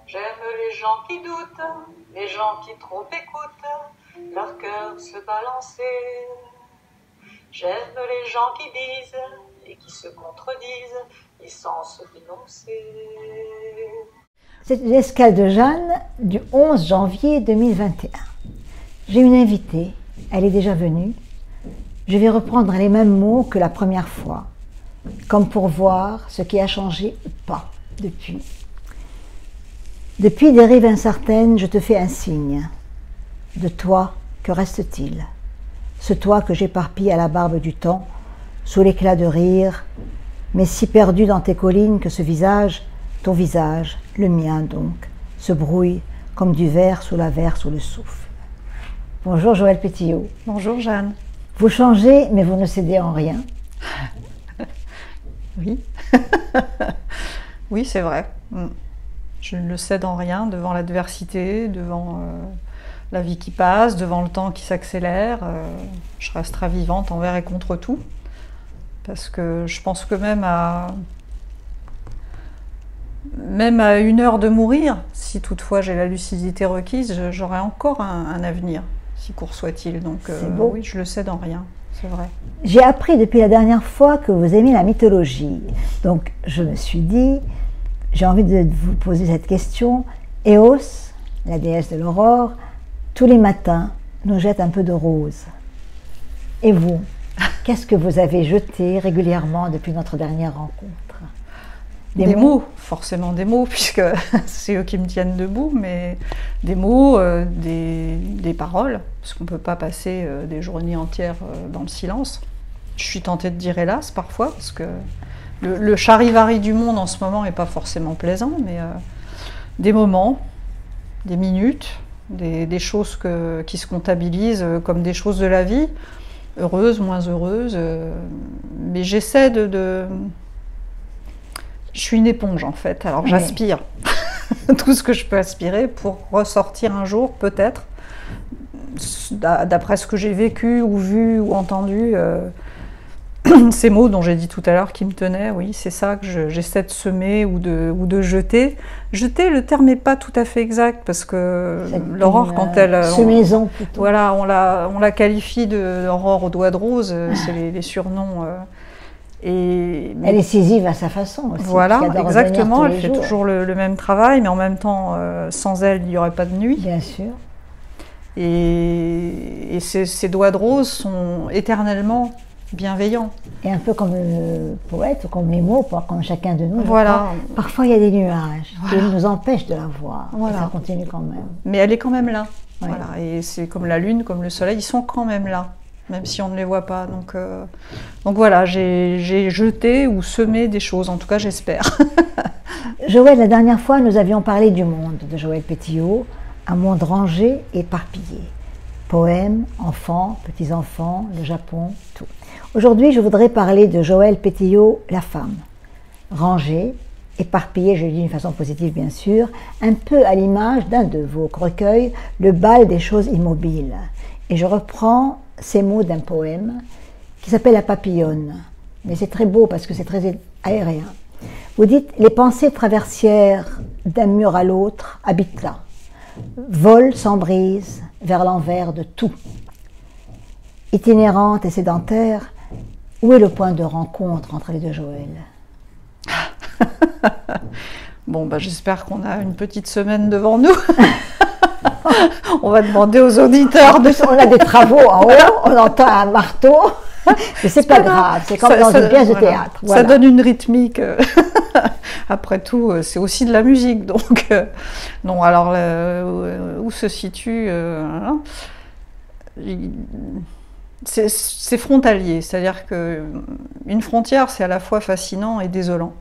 J'aime les gens qui doutent, les gens qui trop écoutent leur cœur se balancer. J'aime les gens qui disent et qui se contredisent, et sans se dénoncer. C'est l'escale de Jeanne du 11 janvier 2021. J'ai une invitée, elle est déjà venue. Je vais reprendre les mêmes mots que la première fois, comme pour voir ce qui a changé ou pas depuis. Depuis des rives incertaines, je te fais un signe. De toi, que reste-t-il? Ce toi que j'éparpille à la barbe du temps, sous l'éclat de rire, mais si perdu dans tes collines que ce visage, ton visage, le mien donc, se brouille comme du verre sous le souffle. Bonjour Joëlle Pétillot. Bonjour Jeanne. Vous changez, mais vous ne cédez en rien. Oui, oui c'est vrai. Je ne cède en rien devant l'adversité, devant la vie qui passe, devant le temps qui s'accélère. Je resterai vivante envers et contre tout. Parce que je pense que même à 1 heure de mourir, si toutefois j'ai la lucidité requise, j'aurai encore un avenir, si court soit-il. Donc oui, je le cède en rien, c'est vrai. J'ai appris depuis la dernière fois que vous aimez la mythologie. Donc je me suis dit, j'ai envie de vous poser cette question. Eos, la déesse de l'aurore, tous les matins nous jette un peu de rose. Et vous, qu'est-ce que vous avez jeté régulièrement depuis notre dernière rencontre? Des mots, forcément des mots, puisque c'est eux qui me tiennent debout, mais des mots, des paroles, parce qu'on ne peut pas passer des journées entières dans le silence. Je suis tentée de dire hélas parfois, parce que le charivari du monde en ce moment n'est pas forcément plaisant, mais des moments, des minutes, des choses qui se comptabilisent comme des choses de la vie, heureuses, moins heureuses, mais j'essaie Je suis une éponge en fait, alors j'aspire tout ce que je peux aspirer pour ressortir un jour, peut-être, d'après ce que j'ai vécu ou vu ou entendu, ces mots dont j'ai dit tout à l'heure qui me tenaient, oui, c'est ça que j'essaie de semer ou de jeter. Jeter, le terme n'est pas tout à fait exact, parce que l'aurore, quand elle... Semaison plutôt. Voilà, on la qualifie d'aurore aux doigts de rose, c'est les surnoms... Elle est incisive à sa façon aussi. Voilà, exactement, elle fait toujours le même travail, mais en même temps, sans elle, il n'y aurait pas de nuit. Bien sûr. Et ces doigts de rose sont éternellement bienveillants. Et un peu comme le poète, ou comme les mots, comme chacun de nous. Voilà. Parfois, il y a des nuages qui nous empêchent de la voir. Voilà. Et ça continue quand même. Mais elle est quand même là. Oui. Voilà. Et c'est comme la lune, comme le soleil, ils sont quand même là, même si on ne les voit pas. Donc voilà, j'ai jeté ou semé des choses, en tout cas j'espère. Joëlle, la dernière fois, nous avions parlé du monde de Joëlle Pétillot, un monde rangé et éparpillé. Poèmes, enfants, petits-enfants, le Japon, tout. Aujourd'hui, je voudrais parler de Joëlle Pétillot, la femme. Rangée, éparpillée, je le dis d'une façon positive bien sûr, un peu à l'image d'un de vos recueils, Le bal des choses immobiles. Et je reprends ces mots d'un poème qui s'appelle La papillonne. Mais c'est très beau parce que c'est très aérien. Vous dites, les pensées traversières d'un mur à l'autre habitent là, volent sans brise vers l'envers de tout. Itinérante et sédentaire, où est le point de rencontre entre les deux Joël? Bon, j'espère qu'on a une petite semaine devant nous. On va demander aux auditeurs. On a des travaux en haut, on entend un marteau, mais c'est pas grave, c'est comme dans une pièce de théâtre. Voilà. Ça donne une rythmique. Après tout, c'est aussi de la musique, donc non. Alors où se situe c'est frontalier, c'est-à-dire qu'une frontière, c'est à la fois fascinant et désolant.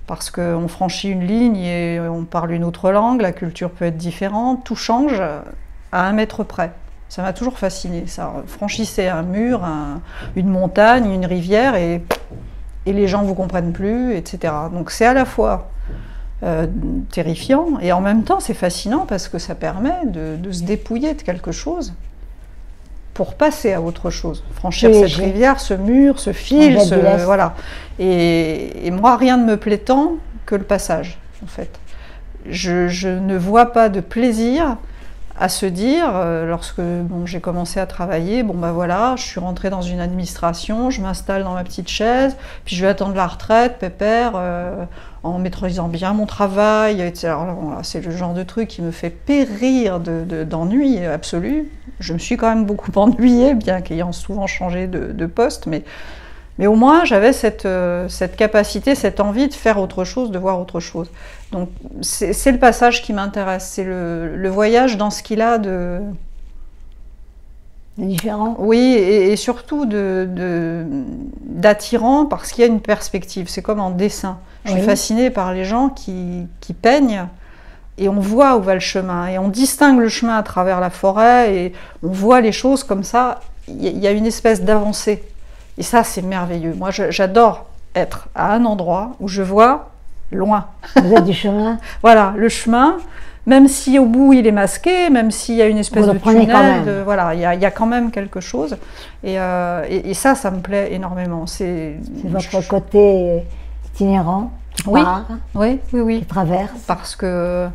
Parce qu'on franchit une ligne et on parle une autre langue, la culture peut être différente, tout change à 1 mètre près. Ça m'a toujours fasciné, ça. Franchissez un mur, une montagne, une rivière et les gens ne vous comprennent plus, etc. Donc c'est à la fois terrifiant et en même temps c'est fascinant parce que ça permet de se dépouiller de quelque chose pour passer à autre chose, franchir cette rivière, ce mur, ce fil, voilà. Et moi, rien ne me plaît tant que le passage, en fait. je ne vois pas de plaisir à se dire, lorsque j'ai commencé à travailler, bon ben voilà, je suis rentrée dans une administration, je m'installe dans ma petite chaise, puis je vais attendre la retraite, pépère, en maîtrisant bien mon travail, etc. Alors, voilà, c'est le genre de truc qui me fait périr d'ennui absolu. Je me suis quand même beaucoup ennuyée, bien qu'ayant souvent changé de poste, mais au moins j'avais cette capacité, cette envie de faire autre chose, de voir autre chose. Donc c'est le passage qui m'intéresse, c'est le voyage dans ce qu'il a de différent. Oui, et surtout d'attirant parce qu'il y a une perspective. C'est comme en dessin. Je suis fascinée par les gens qui peignent et on voit où va le chemin. Et on distingue le chemin à travers la forêt et on voit les choses comme ça. Il y a une espèce d'avancée. Et ça, c'est merveilleux. Moi, j'adore être à un endroit où je vois loin. Vous êtes du chemin? Voilà, le chemin, même si au bout il est masqué, même s'il y a une espèce de tunnel, voilà, il y a quand même quelque chose. Et ça me plaît énormément. C'est votre côté itinérant qui part, oui. qui traverse. Parce que...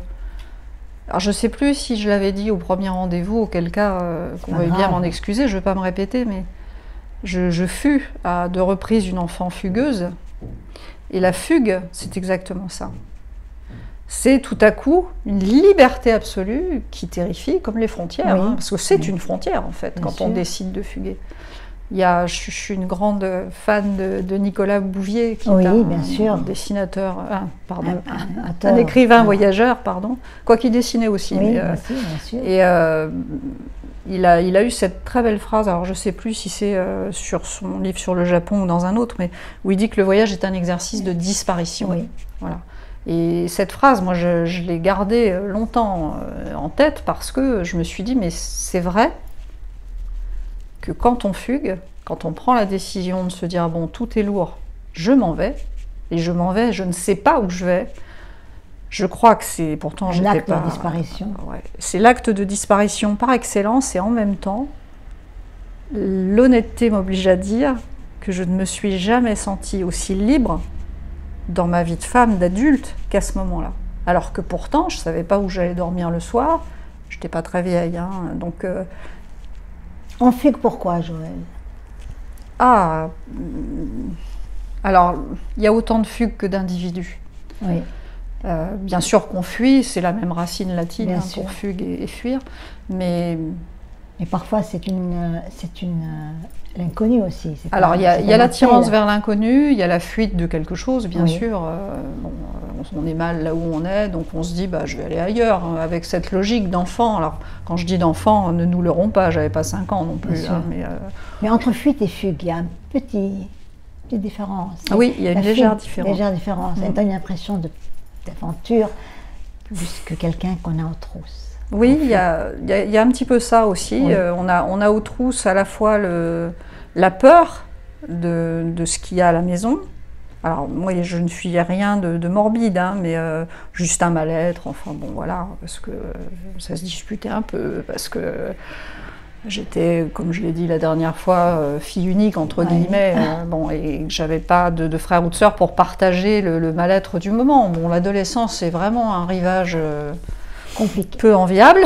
Alors, je ne sais plus si je l'avais dit au premier rendez-vous, auquel cas, qu'on veuille bien m'en excuser, je ne vais pas me répéter, mais... Je fus à 2 reprises une enfant fugueuse, et la fugue, c'est exactement ça. C'est tout à coup une liberté absolue qui terrifie, comme les frontières, parce que c'est une frontière en fait, quand on décide de fuguer. Je suis une grande fan de Nicolas Bouvier, qui est un dessinateur, un écrivain voyageur, pardon, quoi qu'il dessinait aussi. Oui, bien sûr. Et il a eu cette très belle phrase, alors je ne sais plus si c'est sur son livre sur le Japon ou dans un autre, mais où il dit que le voyage est un exercice de disparition. Oui. Voilà. Et cette phrase, moi je l'ai gardée longtemps en tête parce que je me suis dit, mais c'est vrai que quand on fugue, quand on prend la décision de se dire, bon, tout est lourd, je m'en vais, et je m'en vais, je ne sais pas où je vais. Je crois que c'est, pourtant, un acte de disparition. Ouais, c'est l'acte de disparition par excellence, et en même temps, l'honnêteté m'oblige à dire que je ne me suis jamais sentie aussi libre dans ma vie de femme, d'adulte, qu'à ce moment-là. Alors que pourtant, je ne savais pas où j'allais dormir le soir, je n'étais pas très vieille, hein, donc... On fugue pourquoi, Joëlle? Alors, il y a autant de fugues que d'individus. Oui. Bien sûr qu'on fuit, c'est la même racine latine pour fugue et fuir, mais parfois c'est l'inconnu aussi. Alors il y a l'attirance vers l'inconnu, il y a la fuite de quelque chose, bien sûr. On est mal là où on est, donc on se dit bah, je vais aller ailleurs, avec cette logique d'enfant. Alors quand je dis d'enfant, ne nous leurrons pas, j'avais pas 5 ans non plus. Hein, mais entre fuite et fugue, il y a une petite différence. Oui, il y a une légère différence. Légère différence. Elle donne une impression d'aventure plus que quelqu'un qu'on a aux trousses. Oui, il y a un petit peu ça aussi. Oui. On a aux trousses à la fois la peur de ce qu'il y a à la maison. Alors moi, je ne fuis rien de morbide, hein, mais juste un mal-être, enfin bon voilà, parce que ça se disputait un peu, parce que j'étais, comme je l'ai dit la dernière fois, fille unique, entre guillemets, et que j'avais pas de frère ou de sœur pour partager le mal-être du moment. Bon, l'adolescence, c'est vraiment un rivage compliqué, peu enviable.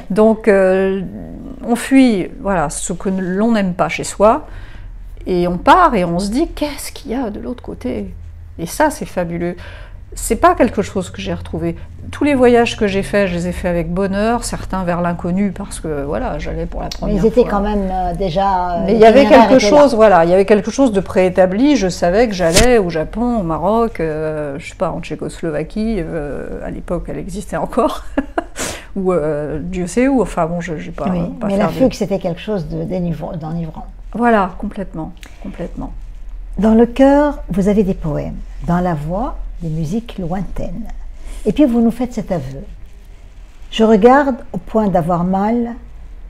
Donc, on fuit voilà, ce que l'on n'aime pas chez soi, et on part et on se dit, qu'est-ce qu'il y a de l'autre côté? Et ça, c'est fabuleux. C'est pas quelque chose que j'ai retrouvé. Tous les voyages que j'ai faits, je les ai faits avec bonheur, certains vers l'inconnu parce que voilà, j'allais pour la première fois. Mais ils étaient quand même déjà. Mais il y avait quelque chose, voilà, il y avait quelque chose de préétabli. Je savais que j'allais au Japon, au Maroc, je sais pas, en Tchécoslovaquie. À l'époque, elle existait encore, ou Dieu sait où. Enfin bon, je n'ai pas. Oui, pas mais la fugue, c'était quelque chose d'enivrant. Voilà, complètement. Dans le cœur, vous avez des poèmes. Dans la voix, des musiques lointaines. Et puis vous nous faites cet aveu. Je regarde au point d'avoir mal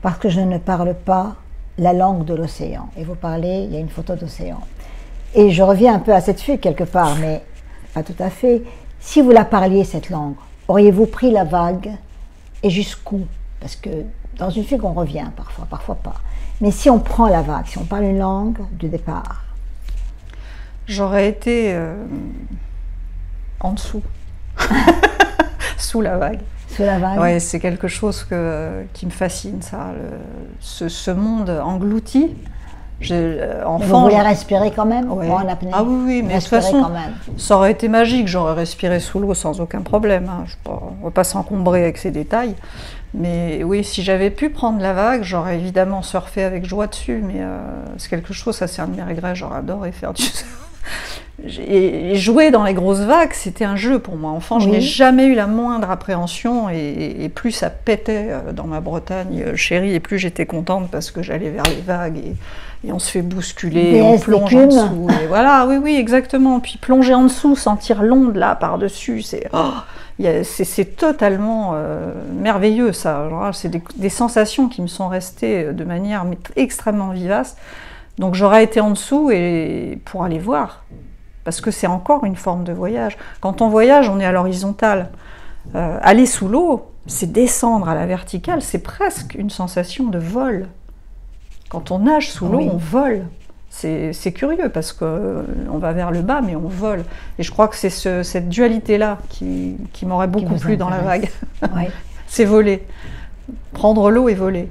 parce que je ne parle pas la langue de l'océan. Et vous parlez, il y a une photo d'océan. Et je reviens un peu à cette fugue quelque part, mais pas tout à fait. Si vous la parliez, cette langue, auriez-vous pris la vague et jusqu'où? Parce que dans une fugue, on revient parfois, parfois pas. Mais si on prend la vague, si on parle une langue du départ, j'aurais été en dessous. sous la vague. Sous la vague. Ouais, c'est quelque chose qui me fascine, ça, ce monde englouti. Enfant, vous voulez respirer quand même, ouais. En apnée. Ah oui, mais de toute façon, ça aurait été magique, j'aurais respiré sous l'eau sans aucun problème. Hein. On ne va pas s'encombrer avec ces détails. Mais oui, si j'avais pu prendre la vague, j'aurais évidemment surfé avec joie dessus. Mais c'est quelque chose, ça c'est un de mes regrets, j'aurais adoré faire du surf. Et jouer dans les grosses vagues, c'était un jeu pour moi. Enfant, je n'ai jamais eu la moindre appréhension et plus ça pétait dans ma Bretagne chérie et plus j'étais contente parce que j'allais vers les vagues et on se fait bousculer, on plonge en dessous. Et voilà, oui, exactement. Puis plonger en dessous, sentir l'onde là par-dessus, c'est totalement merveilleux ça. C'est des sensations qui me sont restées de manière extrêmement vivace. Donc j'aurais été en dessous et pour aller voir. Parce que c'est encore une forme de voyage. Quand on voyage, on est à l'horizontale. Aller sous l'eau, c'est descendre à la verticale, c'est presque une sensation de vol. Quand on nage sous l'eau, on vole. C'est curieux parce qu'on va vers le bas, mais on vole. Et je crois que c'est cette dualité-là qui m'aurait beaucoup plu dans la vague. Oui. C'est voler. Prendre l'eau et voler.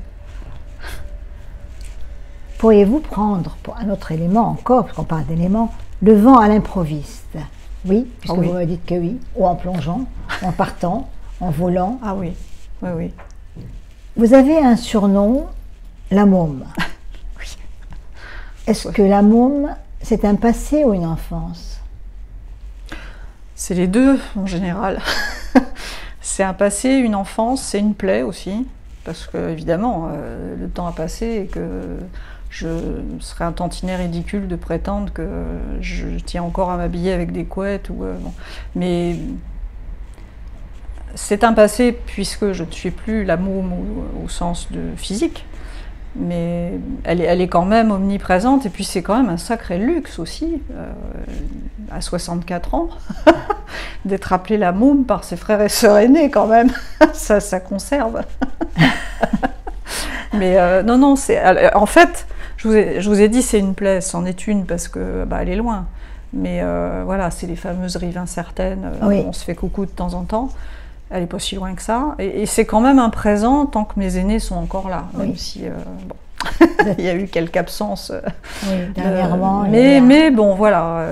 Pourriez-vous prendre, pour un autre élément encore, parce qu'on parle d'éléments, le vent à l'improviste? Oui, puisque vous me dites que oui. Ou en plongeant, en partant, en volant. Ah oui, oui. Vous avez un surnom, la môme. Oui. Est-ce que la môme, c'est un passé ou une enfance? C'est les deux, en général. C'est un passé, une enfance, c'est une plaie aussi. Parce que, évidemment, le temps a passé et que je serais un tantinet ridicule de prétendre que je tiens encore à m'habiller avec des couettes. Bon. Mais c'est un passé puisque je ne suis plus la môme au sens de physique. Mais elle est quand même omniprésente et puis c'est quand même un sacré luxe aussi, à 64 ans, d'être appelée la môme par ses frères et sœurs aînés quand même, ça conserve. Mais non, en fait, je vous ai dit c'est une plaie, c'en est une parce que elle est loin. Mais voilà, c'est les fameuses rives incertaines, on se fait coucou de temps en temps. Elle n'est pas si loin que ça. Et c'est quand même un présent tant que mes aînés sont encore là. Même si, il y a eu quelques absences. Dernièrement. Mais bon, voilà.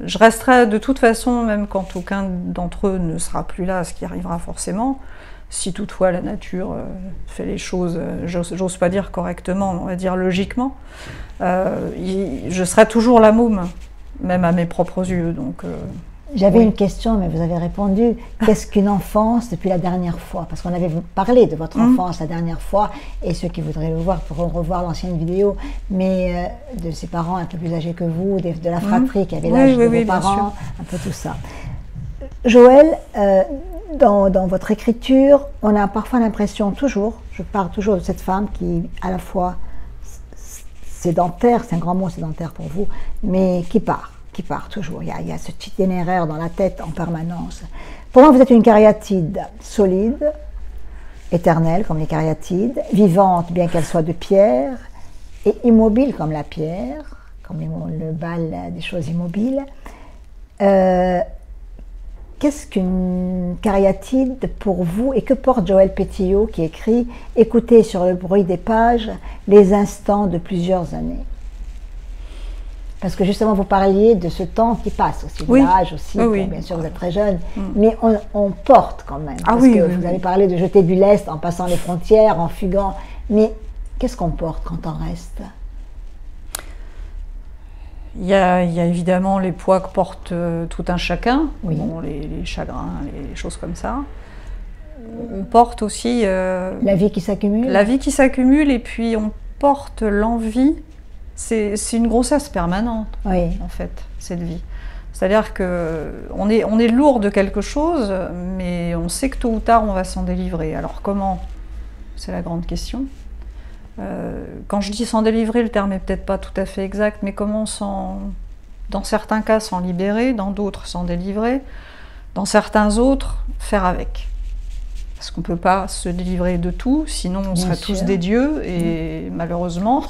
Je resterai de toute façon, même quand aucun d'entre eux ne sera plus là, ce qui arrivera forcément, si toutefois la nature fait les choses, j'ose pas dire correctement, on va dire logiquement, je serai toujours la môme, même à mes propres yeux. Donc... J'avais une question, mais vous avez répondu. Qu'est-ce qu'une enfance depuis la dernière fois? Parce qu'on avait parlé de votre enfance la dernière fois, et ceux qui voudraient le voir pourront revoir l'ancienne vidéo, mais de ses parents un peu plus âgés que vous, de la fratrie qui avait l'âge de vos parents, un peu tout ça. Joël, dans votre écriture, on a parfois l'impression, je parle toujours de cette femme qui, à la fois sédentaire, c'est un grand mot sédentaire pour vous, mais qui part toujours. Il y a ce itinéraire dans la tête en permanence. Pour moi, vous êtes une cariatide solide, éternelle comme les cariatides, vivante bien qu'elle soit de pierre, et immobile comme la pierre, comme le bal des choses immobiles. Qu'est-ce qu'une cariatide pour vous et que porte Joël Pétillot qui écrit « Écoutez sur le bruit des pages les instants de plusieurs années ». Parce que justement, vous parliez de ce temps qui passe aussi, de l'âge aussi, bien sûr vous êtes très jeune, mais on porte quand même. Parce que vous avez parlé de jeter du lest en passant les frontières, en fuguant, mais qu'est-ce qu'on porte quand on reste? Il y a évidemment les poids que porte tout un chacun, bon, les chagrins, les choses comme ça. On porte aussi... la vie qui s'accumule. La vie qui s'accumule et puis on porte l'envie. C'est une grossesse permanente, en fait, cette vie. C'est-à-dire qu'on est lourd de quelque chose, mais on sait que tôt ou tard, on va s'en délivrer. Alors comment? C'est la grande question. Quand je dis s'en délivrer, le terme n'est peut-être pas tout à fait exact, mais comment dans certains cas, s'en libérer, dans d'autres, s'en délivrer, dans certains autres, faire avec. Parce qu'on ne peut pas se délivrer de tout, sinon on serait tous des dieux, et malheureusement...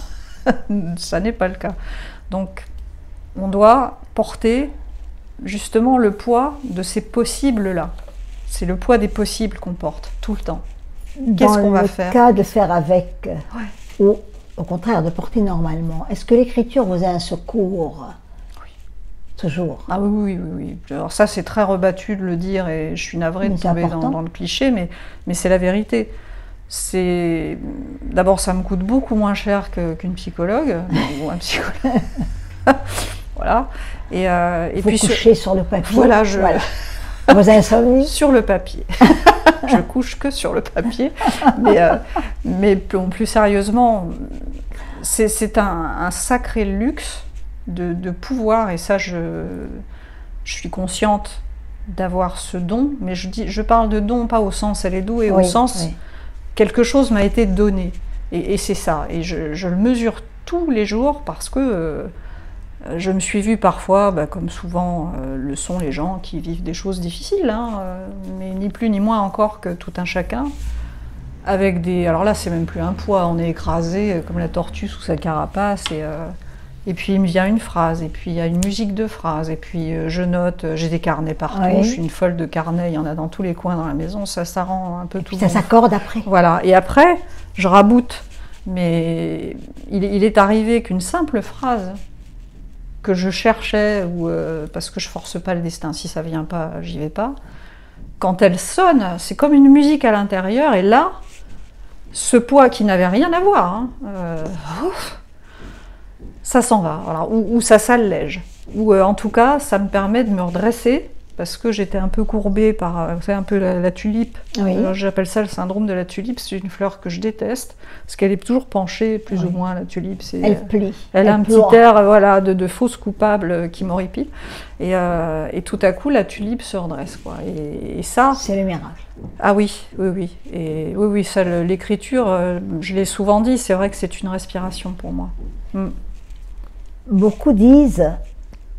ça n'est pas le cas. Donc, on doit porter justement le poids de ces possibles-là. C'est le poids des possibles qu'on porte, tout le temps. Qu'est-ce qu'on va faire? Dans le cas de faire avec, ou au contraire de porter normalement, est-ce que l'écriture vous est un secours? Oui. Toujours. Ah oui, oui, oui, oui. Alors ça, c'est très rebattu de le dire et je suis navrée de tomber dans le cliché, mais c'est la vérité. D'abord, ça me coûte beaucoup moins cher qu'une psychologue ou un psychologue. Voilà. Et vous puis couchez sur le papier. Voilà, Vos insomnies? Sur le papier. Je couche que sur le papier. Mais plus sérieusement, c'est un sacré luxe de pouvoir, et ça, je suis consciente d'avoir ce don, mais je parle de don pas au sens elle est douée, au sens quelque chose m'a été donné. Et c'est ça. Et je le mesure tous les jours parce que je me suis vue parfois, comme souvent le sont les gens qui vivent des choses difficiles, mais ni plus ni moins encore que tout un chacun, avec alors là c'est même plus un poids, on est écrasé comme la tortue sous sa carapace, et puis il me vient une phrase, et puis il y a une musique de phrase, et puis je note, j'ai des carnets partout, je suis une folle de carnets, il y en a dans tous les coins dans la maison, ça rend un peu tout. Ça s'accorde après. Voilà, et après je raboute, mais il est arrivé qu'une simple phrase que je cherchais, parce que je force pas le destin, si ça vient pas, j'y vais pas. Quand elle sonne, c'est comme une musique à l'intérieur, et là, ce poids qui n'avait rien à voir, ça s'en va, voilà. Ou ça s'allège, ou en tout cas, ça me permet de me redresser, parce que j'étais un peu courbée par, vous savez, un peu la tulipe. J'appelle ça le syndrome de la tulipe, c'est une fleur que je déteste, parce qu'elle est toujours penchée, plus ou moins, la tulipe. Elle plie. Elle a un petit air de fausse coupable qui m'horripile. Et tout à coup, la tulipe se redresse, quoi. Et ça... C'est le miracle. Ah oui, oui, oui. Et oui, ça, l'écriture, je l'ai souvent dit, c'est vrai que c'est une respiration pour moi. Beaucoup disent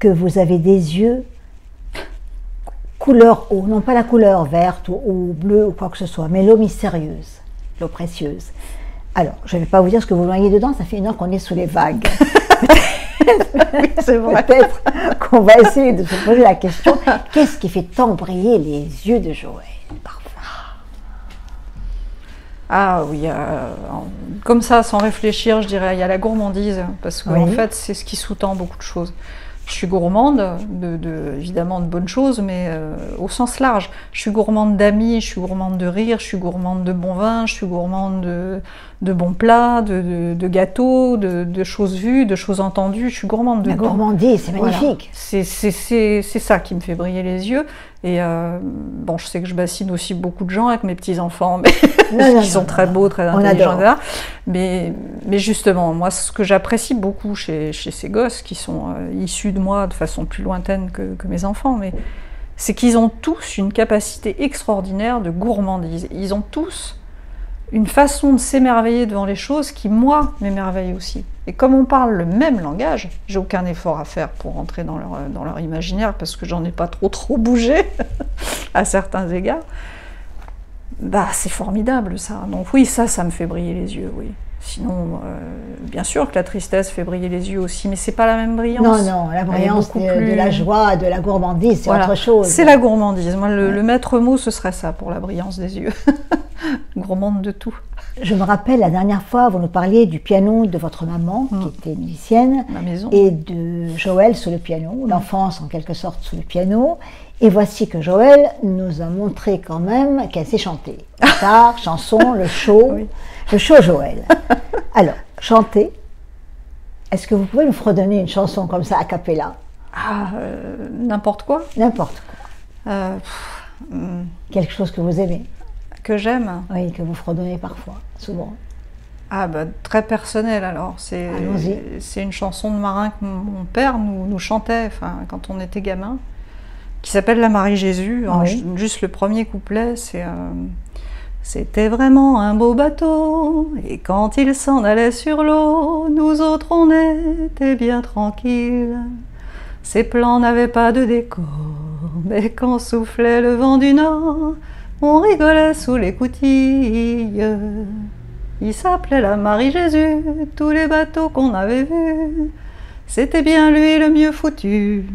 que vous avez des yeux couleur eau, non pas la couleur verte ou bleue ou quoi que ce soit, mais l'eau mystérieuse, l'eau précieuse. Alors, je ne vais pas vous dire ce que vous noyez dedans, ça fait une heure qu'on est sous les vagues. C'est vrai. Peut-être qu'on va essayer de se poser la question, qu'est-ce qui fait tant briller les yeux de Joël parfois? Ah oui, comme ça, sans réfléchir, je dirais, il y a la gourmandise, parce qu'en fait, c'est ce qui sous-tend beaucoup de choses. Je suis gourmande, évidemment de bonnes choses, mais au sens large. Je suis gourmande d'amis, je suis gourmande de rire, je suis gourmande de bon vin, je suis gourmande de bons plats, de gâteaux, de choses vues, de choses entendues. Je suis gourmande de la gourmandise, c'est magnifique. Voilà. C'est ça qui me fait briller les yeux. Et bon, je sais que je bassine aussi beaucoup de gens avec mes petits-enfants, mais qui sont très beaux, très intelligents. Mais justement, moi, ce que j'apprécie beaucoup chez ces gosses qui sont issus de moi de façon plus lointaine que mes enfants, c'est qu'ils ont tous une capacité extraordinaire de gourmandise. Ils ont tous une façon de s'émerveiller devant les choses qui, moi, m'émerveille aussi. Et comme on parle le même langage, j'ai aucun effort à faire pour rentrer dans leur imaginaire, parce que j'en ai pas trop bougé, à certains égards. C'est formidable, ça. Donc oui, ça me fait briller les yeux, oui. Sinon, bien sûr que la tristesse fait briller les yeux aussi, mais c'est pas la même brillance. Non, la brillance de la joie, de la gourmandise, c'est autre chose. C'est la gourmandise. Moi, le maître mot, ce serait ça pour la brillance des yeux. Gourmande de tout. Je me rappelle, la dernière fois, vous nous parliez du piano de votre maman, qui était musicienne, et de Joël sous le piano, l'enfance en quelque sorte sous le piano. Et voici que Joël nous a montré quand même qu'elle sait chanter. Guitare, chanson, le show. Le show Joël. Alors, chanter, est-ce que vous pouvez nous fredonner une chanson comme ça, a cappella? N'importe quoi. N'importe quoi. Quelque chose que vous aimez. Que j'aime. Oui, que vous fredonnez parfois, souvent. Très personnel alors. C'est une chanson de marin que mon père nous chantait quand on était gamin, qui s'appelle La Marie Jésus. Juste le premier couplet, c'est... C'était vraiment un beau bateau, et quand il s'en allait sur l'eau, nous autres on était bien tranquilles. Ses plans n'avaient pas de décor, mais quand soufflait le vent du nord, on rigolait sous les coutilles. Il s'appelait la Marie Jésus, tous les bateaux qu'on avait vus, c'était bien lui le mieux foutu.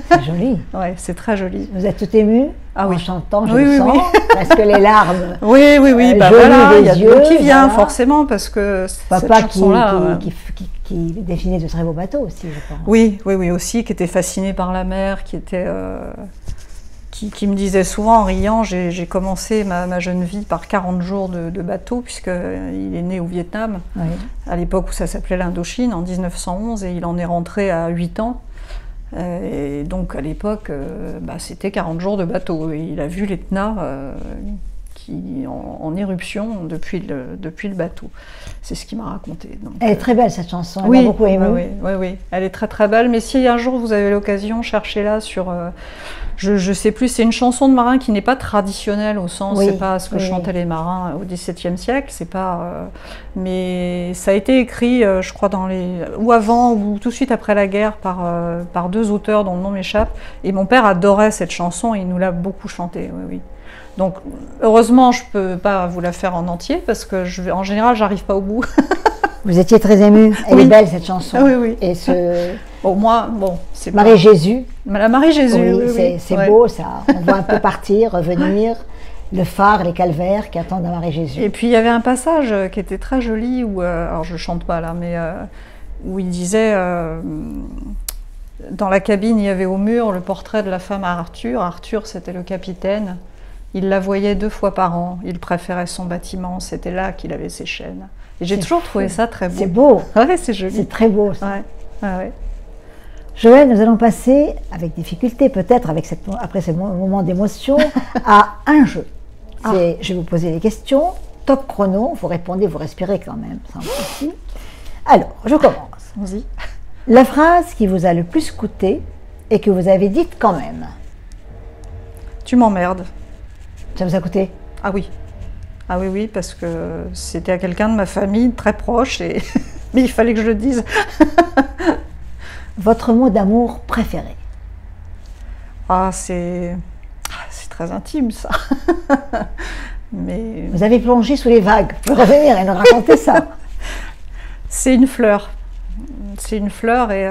C'est joli. Ouais, c'est très joli. Vous êtes tout ému Ah oui. en chantant, je Oui, le oui, sens, oui. parce que les larmes. Oui, oui, oui, bah jolies voilà, il y a des de l'eau yeux, qui vient voilà. forcément parce que Papa cette chanson-là... qui dessinait de très beaux bateaux aussi, je pense. Oui, oui, oui, aussi, qui était fasciné par la mer, qui était... Qui me disait souvent en riant, j'ai commencé ma jeune vie par 40 jours de bateau, puisqu'il est né au Vietnam, Oui. à l'époque où ça s'appelait l'Indochine, en 1911, et il en est rentré à 8 ans. Et donc à l'époque, c'était 40 jours de bateau. Et il a vu l'Etna qui en éruption depuis le bateau. C'est ce qu'il m'a raconté. Donc, Elle est très belle cette chanson, elle oui, m'a beaucoup émue. oui, oui, oui, elle est très très belle. Mais si un jour vous avez l'occasion, cherchez-la sur... je sais plus, c'est une chanson de marin qui n'est pas traditionnelle au sens, Oui, c'est pas ce que oui. chantaient les marins au XVIIe siècle, c'est pas... mais ça a été écrit, je crois, ou avant ou tout de suite après la guerre par deux auteurs dont le nom m'échappe. Et mon père adorait cette chanson et il nous l'a beaucoup chantée, oui, oui. Donc, heureusement, je peux pas vous la faire en entier parce que en général, j'arrive pas au bout. Vous étiez très émue, elle Oui. est belle cette chanson. Oui, oui. Et ce Bon, moi, c'est pas... Marie-Jésus, La Marie-Jésus, oui, oui. c'est Ouais. beau ça. On voit un peu partir, revenir, le phare, les calvaires qui attendent la Marie-Jésus. Et puis il y avait un passage qui était très joli où, alors je chante pas là, mais où il disait dans la cabine il y avait au mur le portrait de la femme à Arthur. Arthur c'était le capitaine. Il la voyait 2 fois par an. Il préférait son bâtiment. C'était là qu'il avait ses chaînes. Et j'ai toujours trouvé ça très beau. C'est beau, Ouais, c'est joli. c'est très beau ça. Ouais, ouais, ouais. Joël, nous allons passer, avec difficulté peut-être, après ce moment d'émotion, à un jeu. Je vais vous poser des questions, top chrono, vous répondez, vous respirez quand même, sans souci. Alors, je commence. Vas-y. La phrase qui vous a le plus coûté et que vous avez dite quand même. Tu m'emmerdes. Ça vous a coûté? Ah oui. Ah oui, oui, parce que c'était à quelqu'un de ma famille très proche et mais il fallait que je le dise. Votre mot d'amour préféré? Ah, c'est très intime ça. Mais Vous avez plongé sous les vagues. Vous pouvez revenir et nous raconter ça. c'est une fleur. C'est une fleur et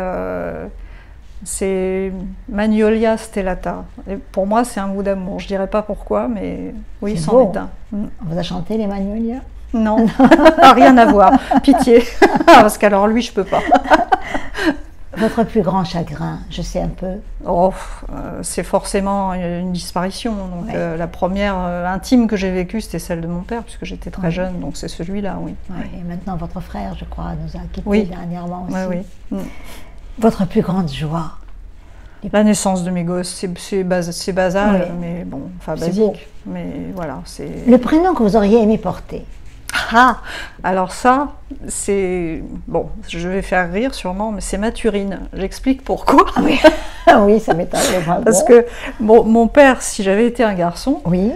c'est Magnolia stellata. Et pour moi, c'est un mot d'amour. Je dirais pas pourquoi, mais oui, C'est c'en beau. est un. On vous a chanté les magnolias? Non, rien à voir. Pitié. Parce qu'alors lui, je peux pas. Votre plus grand chagrin, je sais un peu. Oh, c'est forcément une disparition. Donc, Ouais. la première intime que j'ai vécue, c'était celle de mon père, puisque j'étais très Ouais. jeune. Donc c'est celui-là, oui. Ouais, et maintenant, votre frère, je crois, nous a quittés Oui. dernièrement aussi. Oui, oui. Votre plus grande joie? La naissance de mes gosses, c'est basal, Oui. mais bon, enfin C'est beau. basique. Mais voilà, c'est... Le prénom que vous auriez aimé porter? Ah, alors ça, c'est... Bon, je vais faire rire sûrement, mais c'est Mathurine. J'explique pourquoi. Ah oui, ça m'étonne. Bravo. Parce que mon père, si j'avais été un garçon, Oui,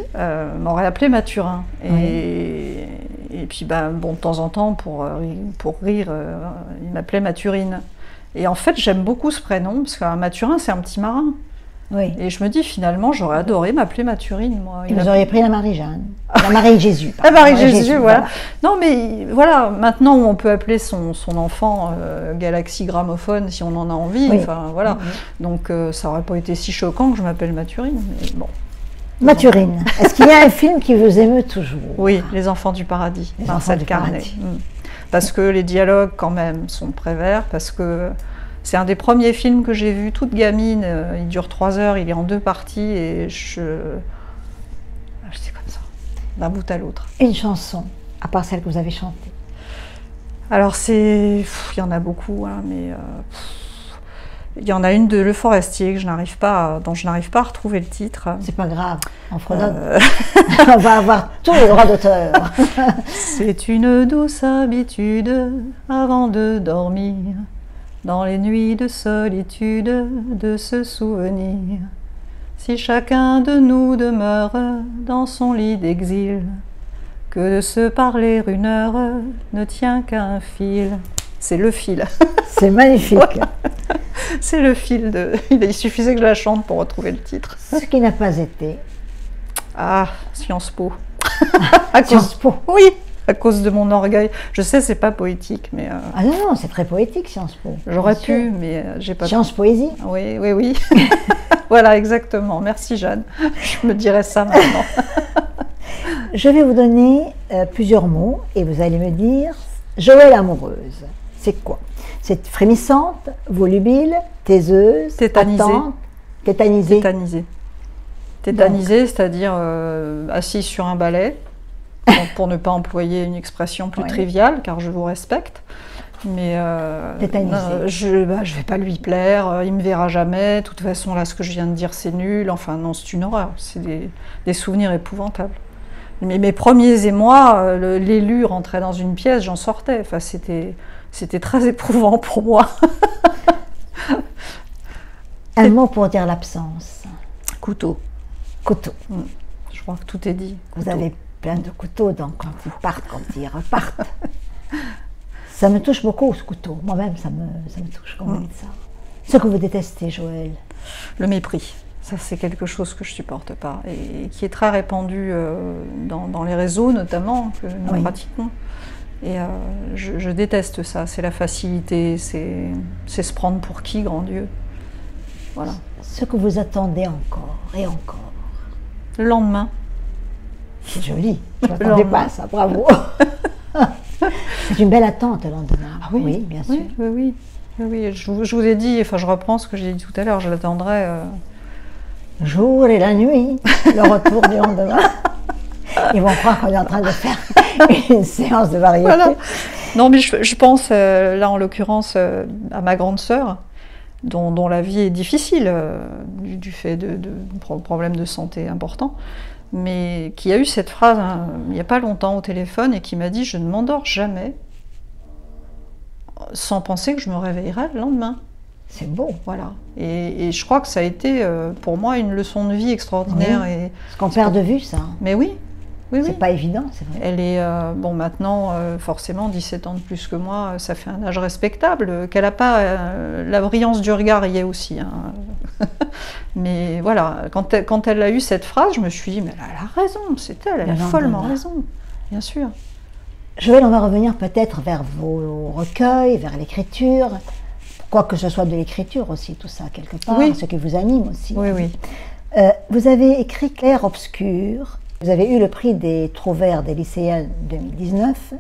m'aurait appelé Mathurin. Oui. Et puis, bon, de temps en temps, pour rire, il m'appelait Mathurine. Et en fait, j'aime beaucoup ce prénom, parce qu'un Mathurin, c'est un petit marin. oui. Et je me dis, finalement, j'aurais adoré m'appeler Mathurine, moi. Et vous auriez pris la Marie-Jeanne. La Marie-Jésus. Ah, pardon. Marie-Jésus, voilà. Non, mais voilà, maintenant on peut appeler son enfant Galaxy Gramophone si on en a envie. Oui. Enfin, voilà. Oui. Donc ça n'aurait pas été si choquant que je m'appelle Mathurine. Mais bon. Mathurine, est-ce qu'il y a un film qui vous émeut toujours? Oui, Les Enfants du Paradis, Les Marcel Enfants du Carnet. Paradis. Parce que les dialogues, quand même, sont Prévert, parce que c'est un des premiers films que j'ai vu toute gamine. Il dure 3 heures, il est en 2 parties et je sais comme ça, d'un bout à l'autre. Une chanson, à part celle que vous avez chantée. Alors il y en a beaucoup, hein, mais il y en a une de Le Forestier dont je n'arrive pas à retrouver le titre. C'est pas grave, on fredonne. On va avoir tous les droits d'auteur. C'est une douce habitude avant de dormir, dans les nuits de solitude, de se souvenir. Si chacun de nous demeure dans son lit d'exil, que de se parler 1 heure ne tient qu'à un fil. C'est le fil. C'est magnifique. C'est le fil de... Il suffisait que je la chante pour retrouver le titre. Ce qui n'a pas été. Ah, Sciences Po. Sciences Po. Oui, à cause de mon orgueil. Je sais, c'est pas poétique, mais... Ah non, non, c'est très poétique, Sciences Po. J'aurais pu, mais j'ai pas... Sciences Poésie. Oui, oui, oui. Voilà, exactement. Merci, Jeanne. Je me dirais ça maintenant. Je vais vous donner plusieurs mots et vous allez me dire Joëlle amoureuse. C'est quoi? C'est frémissante, volubile, taiseuse, Tétanisée. attente, tétanisée. Tétanisée. Tétanisée, c'est-à-dire assise sur un balai, pour ne pas employer une expression plus triviale, car je vous respecte. Mais je vais pas lui plaire, il me verra jamais, de toute façon là ce que je viens de dire c'est nul, enfin non c'est une horreur, c'est des souvenirs épouvantables. Mais mes premiers émois, l'élu rentrait dans une pièce, j'en sortais, enfin c'était très éprouvant pour moi. Un mot pour dire l'absence. Couteau. Couteau. Je crois que tout est dit. Vous avez plein de couteaux, donc quand ils partent, quand ils repartent. Ça me touche beaucoup, ce couteau. Moi-même, ça me touche quand vous dites ça. Ce que vous détestez, Joëlle? Le mépris. Ça, c'est quelque chose que je ne supporte pas et qui est très répandu dans les réseaux, notamment, que nous pratiquons. Et je déteste ça. C'est la facilité, c'est se prendre pour qui, grand Dieu. Voilà. Ce que vous attendez encore et encore. Le lendemain. C'est joli. Je n'attendais pas ça, bravo. C'est une belle attente le lendemain. Ah oui, oui, bien sûr. Oui. Je vous ai dit, enfin je reprends ce que j'ai dit tout à l'heure, je l'attendrai. Jour et la nuit, le retour du lendemain. Ils vont croire qu'on est en train de faire une séance de variété. Voilà. Non, mais je pense, là en l'occurrence, à ma grande sœur, dont la vie est difficile, du fait de problèmes de santé importants, mais qui a eu cette phrase il n'y a pas longtemps au téléphone et qui m'a dit « Je ne m'endors jamais sans penser que je me réveillerai le lendemain ». C'est beau. Voilà. Et je crois que ça a été pour moi une leçon de vie extraordinaire. Oui. Parce qu'on perd de vue ça. Mais oui. C'est pas évident, c'est vrai. Elle est, maintenant, forcément, 17 ans de plus que moi, ça fait un âge respectable. Qu'elle n'a pas la brillance du regard, y est aussi. Hein. Mais voilà, quand elle a eu cette phrase, je me suis dit, mais elle a raison, c'est elle a follement raison, bien sûr. Joëlle, on va revenir peut-être vers vos recueils, vers l'écriture. Quoi que ce soit de l'écriture aussi, tout ça, quelque part, ce qui vous anime aussi. Oui. Vous avez écrit Clair Obscur. Vous avez eu le prix des Trouvères des lycéens 2019,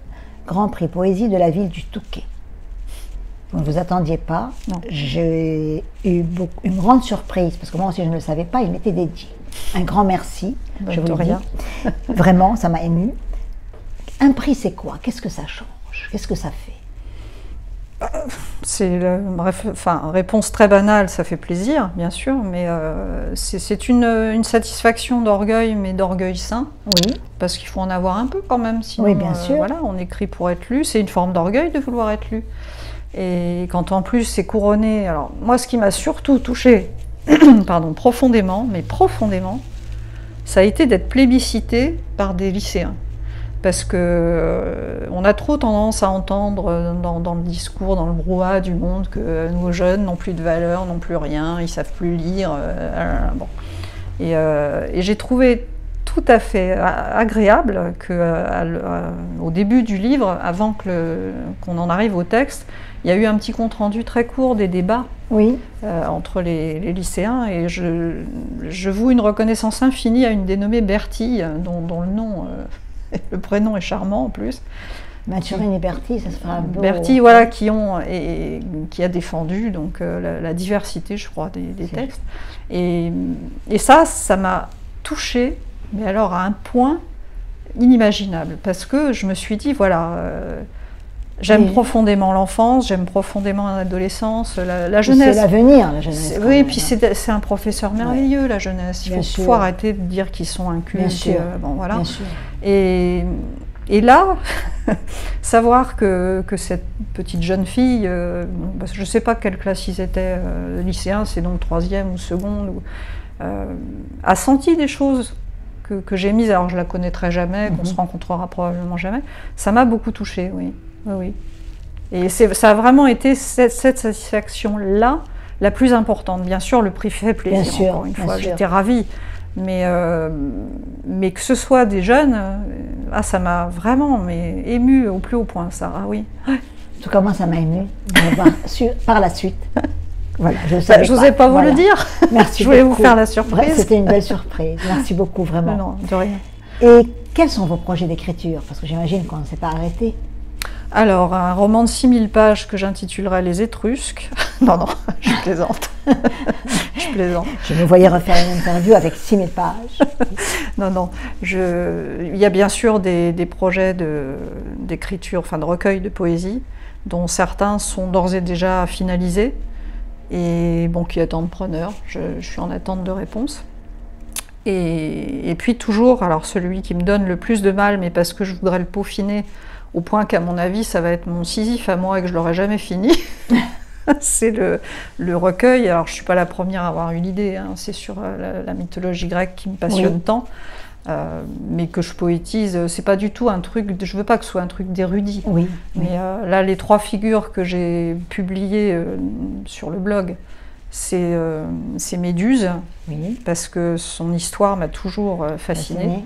Grand Prix Poésie de la ville du Touquet. Vous ne vous attendiez pas. J'ai eu une grande surprise, parce que moi aussi je ne le savais pas, il m'était dédié. Un grand merci, je vous le dis. Vraiment, ça m'a émue. Un prix, c'est quoi? Qu'est-ce que ça change? Qu'est-ce que ça fait? C'est réponse très banale, ça fait plaisir, bien sûr, mais c'est une satisfaction d'orgueil, mais d'orgueil sain. Oui. Parce qu'il faut en avoir un peu quand même, sinon oui, bien sûr. Voilà, on écrit pour être lu, c'est une forme d'orgueil de vouloir être lu. Et quand en plus c'est couronné, alors moi ce qui m'a surtout touchée, profondément, ça a été d'être plébiscité par des lycéens. Parce qu'on a trop tendance à entendre dans le discours, dans le brouhaha du monde, que nos jeunes n'ont plus de valeur, n'ont plus rien, ils ne savent plus lire. Bon. Et j'ai trouvé tout à fait agréable qu'au début du livre, avant qu'on en arrive au texte, il y a eu un petit compte-rendu très court des débats entre les lycéens. Et je voue une reconnaissance infinie à une dénommée Bertille, dont le nom... le prénom est charmant en plus. Mathurin et Bertille, ça se fera beau. Bertille, voilà, qui a défendu donc, la diversité, je crois, des textes. Et ça m'a touchée, mais alors à un point inimaginable. Parce que je me suis dit, voilà, j'aime profondément l'enfance, j'aime profondément l'adolescence, la jeunesse. C'est l'avenir, la jeunesse. Oui, et puis c'est un professeur merveilleux, la jeunesse. Il faut arrêter de dire qu'ils sont incultes. Voilà. Bien sûr. Et là, savoir que cette petite jeune fille, parce que je ne sais pas quelle classe ils étaient, lycéens, c'est donc 3e ou seconde, a senti des choses que j'ai mises, alors je ne la connaîtrai jamais, qu'on se rencontrera probablement jamais, ça m'a beaucoup touchée, oui. Et ça a vraiment été cette satisfaction-là la plus importante. Bien sûr, le prix fait plaisir, encore une fois, j'étais ravie. Mais que ce soit des jeunes, ça m'a vraiment émue au plus haut point, ça. Ah oui. En tout cas, moi, ça m'a émue par la suite. Voilà, je n'osais pas vous le dire. Merci. Je voulais vous faire la surprise. C'était une belle surprise. Merci beaucoup, vraiment. Non, de rien. Et quels sont vos projets d'écriture? Parce que j'imagine qu'on ne s'est pas arrêté. Alors, un roman de 6000 pages que j'intitulerai Les Étrusques. Non, je plaisante. Je plaisante. Je me voyais refaire une interview avec 6000 pages. Non. Il y a bien sûr des projets d'écriture, enfin de recueil de poésie, dont certains sont d'ores et déjà finalisés et bon, qui attendent preneur. Je suis en attente de réponse. Et puis toujours, alors celui qui me donne le plus de mal, mais parce que je voudrais le peaufiner, au point qu'à mon avis, ça va être mon Sisyphe à moi et que je ne l'aurai jamais fini. C'est le recueil. Alors, je ne suis pas la première à avoir eu l'idée, hein. C'est sur la mythologie grecque qui me passionne tant, mais que je poétise. C'est pas du tout un truc, je ne veux pas que ce soit un truc d'érudit. Oui. Mais là, les 3 figures que j'ai publiées sur le blog, c'est Méduse, oui, parce que son histoire m'a toujours fascinée.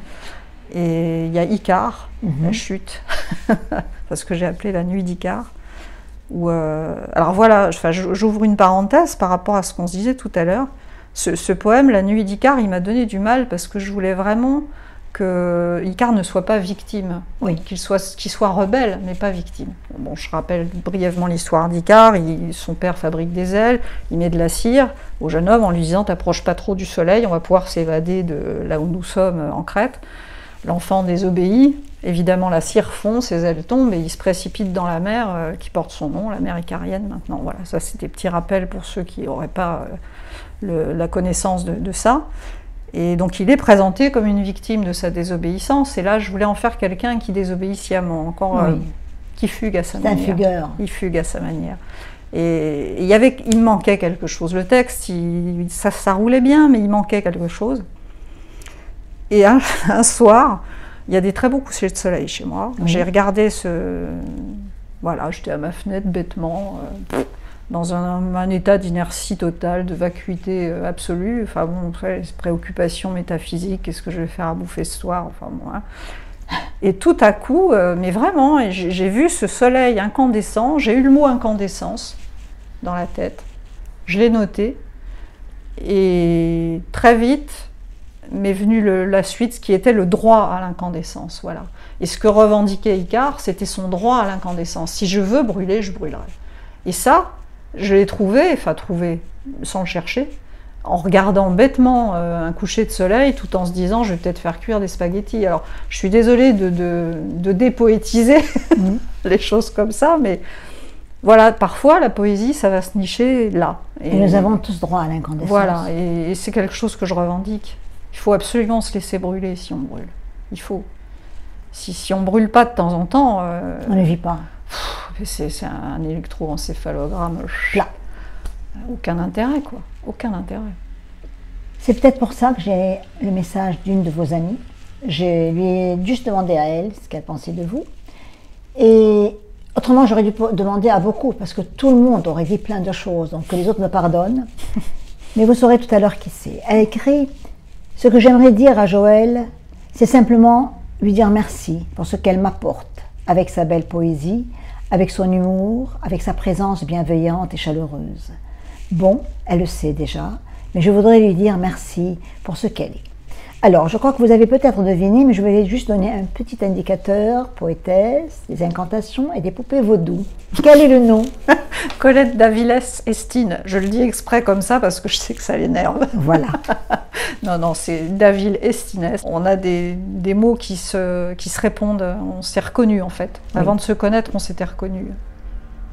Et il y a Icare, la chute, parce que j'ai appelé La nuit d'Icare. Alors voilà, j'ouvre une parenthèse par rapport à ce qu'on se disait tout à l'heure. Ce poème, La nuit d'Icare, il m'a donné du mal parce que je voulais vraiment que Icare ne soit pas victime, oui, qu'il soit rebelle, mais pas victime. Bon, je rappelle brièvement l'histoire d'Icare. Son père fabrique des ailes, il met de la cire au jeune homme en lui disant « T'approches pas trop du soleil, on va pouvoir s'évader de là où nous sommes en Crète ». L'enfant désobéit, évidemment la cire fond, ses ailes tombent et il se précipite dans la mer qui porte son nom, la mer Icarienne maintenant. Voilà, ça c'est des petits rappels pour ceux qui n'auraient pas la connaissance de ça. Et donc il est présenté comme une victime de sa désobéissance, et là je voulais en faire quelqu'un qui désobéit sciemment, encore qui fugue à sa manière. C'est un fugueur. Il fugue à sa manière. Et il manquait quelque chose. Le texte, ça roulait bien, mais il manquait quelque chose. Et un soir, il y a des très beaux couchers de soleil chez moi. Oui. J'ai regardé Voilà, j'étais à ma fenêtre bêtement, dans un état d'inertie totale, de vacuité absolue. Enfin bon, préoccupations métaphysiques, qu'est-ce que je vais faire à bouffer ce soir, enfin bon, hein. Et tout à coup, mais vraiment, j'ai vu ce soleil incandescent, j'ai eu le mot incandescence dans la tête. Je l'ai noté, et très vite, m'est venue la suite, ce qui était le droit à l'incandescence, voilà. Et ce que revendiquait Icare, c'était son droit à l'incandescence. Si je veux brûler, je brûlerai. Et ça, je l'ai trouvé, sans le chercher, en regardant bêtement un coucher de soleil, tout en se disant, je vais peut-être faire cuire des spaghettis. Alors, je suis désolée de dépoétiser les choses comme ça, mais voilà, parfois, la poésie, ça va se nicher là. Et nous avons tous droit à l'incandescence. Voilà, et c'est quelque chose que je revendique. Il faut absolument se laisser brûler si on brûle. Il faut. Si on ne brûle pas de temps en temps... on ne vit pas. C'est un électroencéphalogramme. Plat. Aucun intérêt, quoi. Aucun intérêt. C'est peut-être pour ça que j'ai le message d'une de vos amies. Je lui ai juste demandé à elle ce qu'elle pensait de vous. Et autrement, j'aurais dû demander à beaucoup, parce que tout le monde aurait dit plein de choses, donc que les autres me pardonnent. Mais vous saurez tout à l'heure qui c'est. Elle écrit... Ce que j'aimerais dire à Joëlle, c'est simplement lui dire merci pour ce qu'elle m'apporte, avec sa belle poésie, avec son humour, avec sa présence bienveillante et chaleureuse. Bon, elle le sait déjà, mais je voudrais lui dire merci pour ce qu'elle est. Alors, je crois que vous avez peut-être deviné, mais je vais juste donner un petit indicateur, poétesse, des incantations et des poupées vaudou. Quel est le nom? Colette Davillès-Estine. Je le dis exprès comme ça parce que je sais que ça l'énerve. Voilà. Non, c'est Daville-Estines. On a des mots qui se répondent. On s'est reconnus en fait. Oui. Avant de se connaître, on s'était reconnus.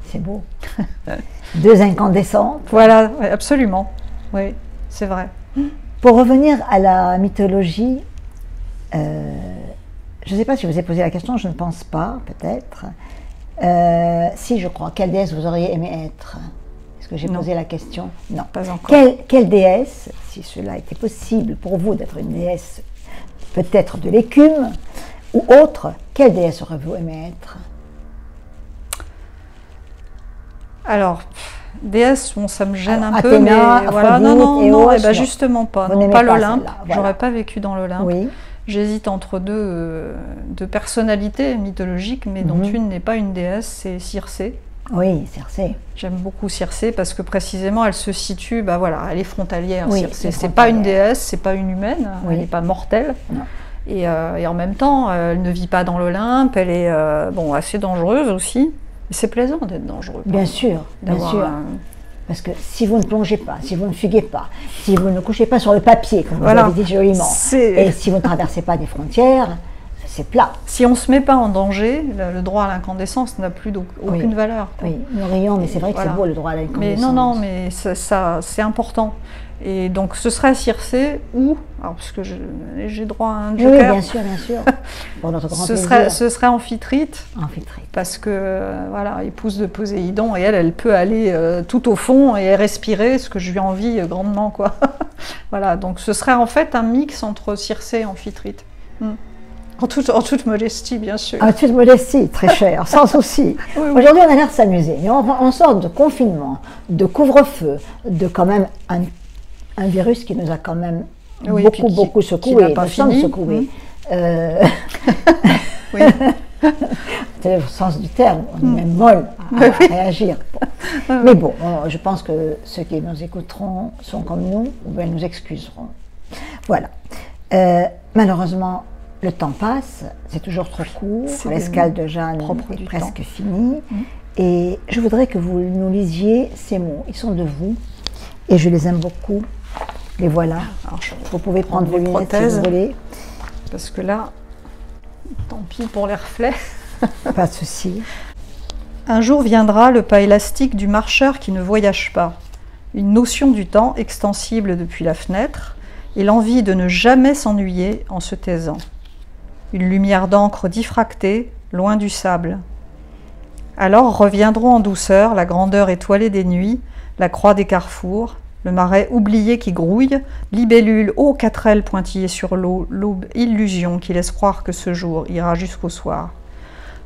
C'est beau. 2 incandescentes. Voilà, absolument. Oui, c'est vrai. Pour revenir à la mythologie, je ne sais pas si je vous ai posé la question, je ne pense pas, peut-être. Si, je crois. Quelle déesse vous auriez aimé être? Est-ce que j'ai posé la question? Non. Pas encore. Quelle déesse, si cela était possible pour vous d'être une déesse, peut-être de l'écume, ou autre, quelle déesse auriez-vous aimé être? Alors... déesse, bon, ça me gêne un peu, Athéna, mais voilà, non, Eos, justement pas. Non, pas l'Olympe. J'aurais pas vécu dans l'Olympe. Oui. J'hésite entre deux personnalités mythologiques, mais dont une n'est pas une déesse, c'est Circé. Oui, Circé. J'aime beaucoup Circé parce que précisément elle se situe, bah voilà, elle est frontalière. Oui, Circé, c'est pas une déesse, c'est pas une humaine, elle n'est pas mortelle. Non. Et en même temps, elle ne vit pas dans l'Olympe, elle est assez dangereuse aussi. Mais c'est plaisant d'être dangereux. Bien sûr, bien sûr. Parce que si vous ne plongez pas, si vous ne fuguez pas, si vous ne couchez pas sur le papier, comme vous avez dit joliment, et si vous ne traversez pas des frontières, c'est plat. Si on ne se met pas en danger, le droit à l'incandescence n'a plus aucune valeur. Oui, nous rions, mais c'est vrai que c'est beau le droit à l'incandescence. Mais non, mais ça c'est important. Et donc ce serait Circé ou, alors parce que j'ai droit à un joker. Oui, bien sûr, pour notre grand plaisir. Ce serait Amphitrite. Amphitrite. Parce que, voilà, épouse de Poséidon, et elle peut aller tout au fond et respirer, ce que je lui envie grandement, quoi. Voilà, donc ce serait en fait un mix entre Circé et Amphitrite. En toute modestie, bien sûr. En toute modestie, très cher, sans souci. Oui. Aujourd'hui, on a l'air de s'amuser, mais on sort de confinement, de couvre-feu, de quand même un virus qui nous a quand même beaucoup secoué. Nous sommes secoués. Oui. C'est le sens du terme, on est même molle à réagir. Bon. Mais bon, je pense que ceux qui nous écouteront sont comme nous, ou bien nous excuseront. Voilà. Malheureusement, le temps passe, c'est toujours trop court, l'escale de Jeanne est presque finie, et je voudrais que vous nous lisiez ces mots, ils sont de vous, et je les aime beaucoup, les voilà. Alors, vous pouvez prendre vos lunettes si vous voulez. Parce que là, tant pis pour les reflets. Pas de souci. Un jour viendra le pas élastique du marcheur qui ne voyage pas, une notion du temps extensible depuis la fenêtre, et l'envie de ne jamais s'ennuyer en se taisant. Une lumière d'encre diffractée, loin du sable. Alors reviendront en douceur la grandeur étoilée des nuits, la croix des carrefours, le marais oublié qui grouille, libellule aux 4 ailes pointillées sur l'eau, l'aube illusion qui laisse croire que ce jour ira jusqu'au soir.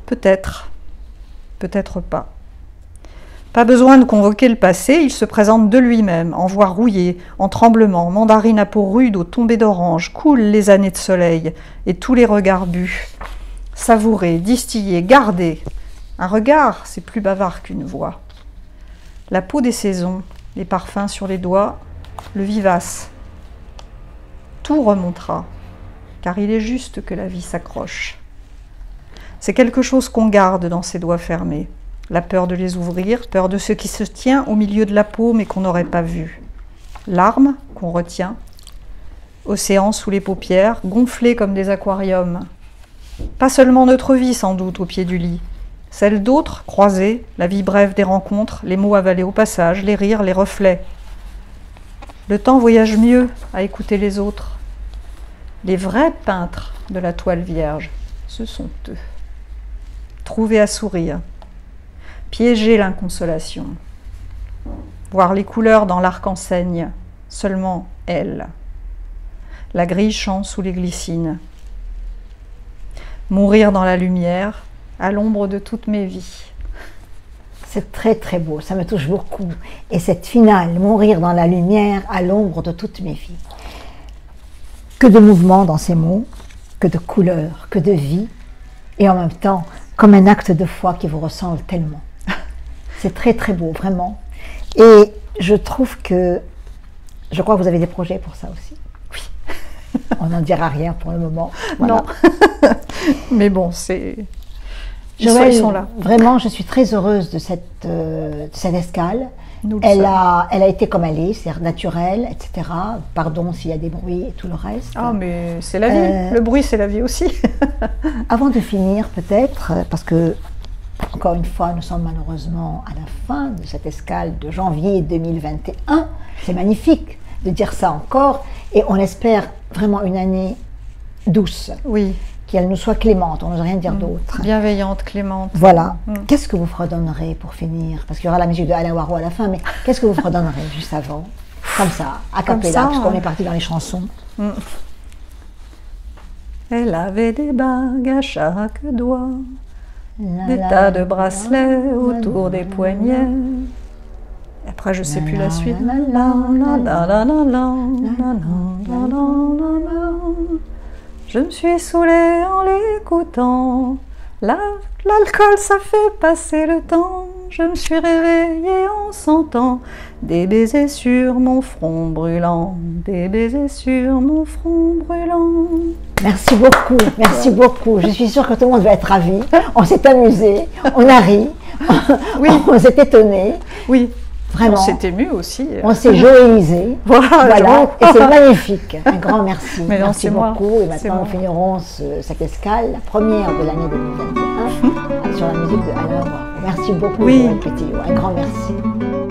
Peut-être, peut-être pas. Pas besoin de convoquer le passé, il se présente de lui-même, en voix rouillée, en tremblement, mandarine à peau rude aux tombées d'orange, coulent les années de soleil et tous les regards bu. Savourés, distillés, gardés. Un regard, c'est plus bavard qu'une voix. La peau des saisons, les parfums sur les doigts, le vivace. Tout remontera, car il est juste que la vie s'accroche. C'est quelque chose qu'on garde dans ses doigts fermés. La peur de les ouvrir, peur de ce qui se tient au milieu de la peau mais qu'on n'aurait pas vu. Larmes qu'on retient, océan sous les paupières, gonflés comme des aquariums. Pas seulement notre vie sans doute au pied du lit, celle d'autres croisée, la vie brève des rencontres, les mots avalés au passage, les rires, les reflets. Le temps voyage mieux à écouter les autres. Les vrais peintres de la toile vierge, ce sont eux. Trouver à sourire. Piéger l'inconsolation, voir les couleurs dans l'arc-en-seigne, seulement elle. La grille chante sous les glycines. Mourir dans la lumière, à l'ombre de toutes mes vies. C'est très très beau, ça me touche beaucoup. Et cette finale, mourir dans la lumière, à l'ombre de toutes mes vies. Que de mouvement dans ces mots, que de couleurs, que de vie, et en même temps, comme un acte de foi qui vous ressemble tellement. C'est très très beau, vraiment. Et je trouve que, je crois que vous avez des projets pour ça aussi. Oui. On n'en dira rien pour le moment. Voilà. Non. Mais bon, c'est... Joëlle, ils sont là. Vraiment, je suis très heureuse de cette escale. Elle a été comme elle est, c'est-à-dire naturelle, etc. Pardon s'il y a des bruits et tout le reste. Ah, mais c'est la vie. Le bruit, c'est la vie aussi. Avant de finir, peut-être, parce que encore une fois, nous sommes malheureusement à la fin de cette escale de janvier 2021. C'est magnifique de dire ça encore. Et on espère vraiment une année douce. Oui. Qu'elle nous soit clémente, on n'ose rien dire d'autre. Bienveillante, clémente. Voilà. Qu'est-ce que vous fredonnerez pour finir? Parce qu'il y aura la musique de Alain Waro à la fin, mais qu'est-ce que vous fredonnerez juste avant? Comme ça, a cappella, parce qu'on est parti dans les chansons. Elle avait des bagues à chaque doigt. Des tas de bracelets autour des poignets. Et après, je ne sais plus la suite. Je me suis saoulée en l'écoutant. L'alcool, ça fait passer le temps. Je me suis réveillée en sentant des baisers sur mon front brûlant, des baisers sur mon front brûlant. Merci beaucoup, merci beaucoup. Je suis sûre que tout le monde va être ravi. On s'est amusé, on a ri, Oui. on s'est étonné. Oui, Vraiment. on s'est ému aussi. On s'est joélisé. Voilà. Et c'est magnifique. Un grand merci. Mais non, merci c'est moi. beaucoup. Et C'est maintenant, nous moi. finirons cette escale, la première de l'année 2021, sur la musique de Alain Roy. Merci beaucoup, Oui. Joël Pétillot. Un grand merci.